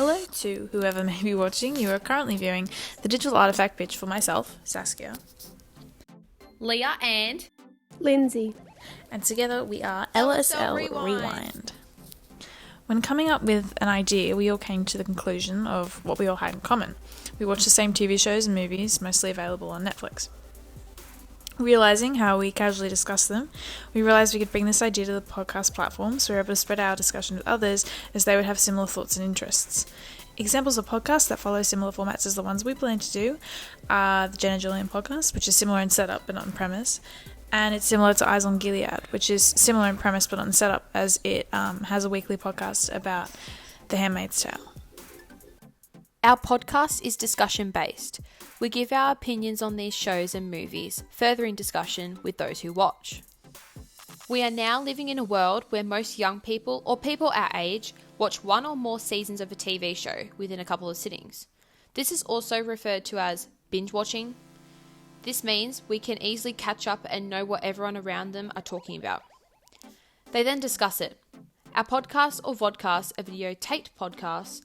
Hello to whoever may be watching. You are currently viewing the digital artefact pitch for myself, Saskia, Leah and Linzi. and together we are LSL Rewind. When coming up with an idea, we all came to the conclusion of what we all had in common. We watched the same TV shows and movies, mostly available on Netflix. Realising how we casually discuss them, we realised we could bring this idea to the podcast platform so we were able to spread our discussion with others as they would have similar thoughts and interests. Examples of podcasts that follow similar formats as the ones we plan to do are the Jen and Julian podcast, which is similar in setup but not in premise, and it's similar to Eyes on Gilead, which is similar in premise but not in setup, as it has a weekly podcast about The Handmaid's Tale. our podcast is discussion based. We give our opinions on these shows and movies, furthering discussion with those who watch. We are now living in a world where most young people or people our age watch one or more seasons of a TV show within a couple of sittings. This is also referred to as binge watching. This means we can easily catch up and know what everyone around them are talking about. They then discuss it. Our podcast or vodcast, a videotaped podcast,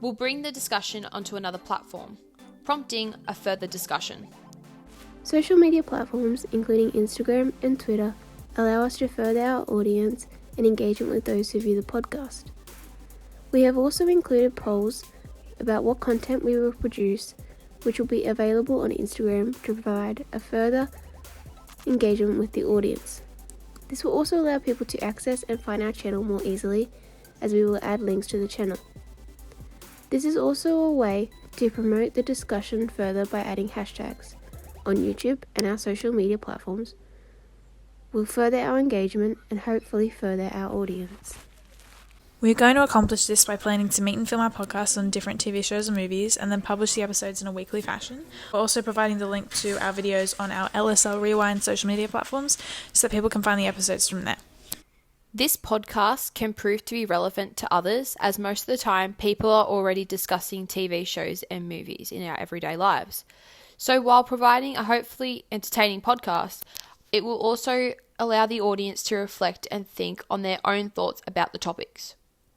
will bring the discussion onto another platform, prompting a further discussion. Social media platforms, including Instagram and Twitter, allow us to further our audience and engagement with those who view the podcast. We have also included polls about what content we will produce, which will be available on Instagram to provide a further engagement with the audience. This will also allow people to access and find our channel more easily, as we will add links to the channel. This is also a way to promote the discussion further by adding hashtags on YouTube and our social media platforms. Will further our engagement and hopefully further our audience. We're going to accomplish this by planning to meet and film our podcasts on different TV shows and movies and then publish the episodes in a weekly fashion. We're also providing the link to our videos on our LSL Rewind social media platforms so that people can find the episodes from there. This podcast can prove to be relevant to others, as most of the time people are already discussing TV shows and movies in our everyday lives. So while providing a hopefully entertaining podcast, it will also allow the audience to reflect and think on their own thoughts about the topics.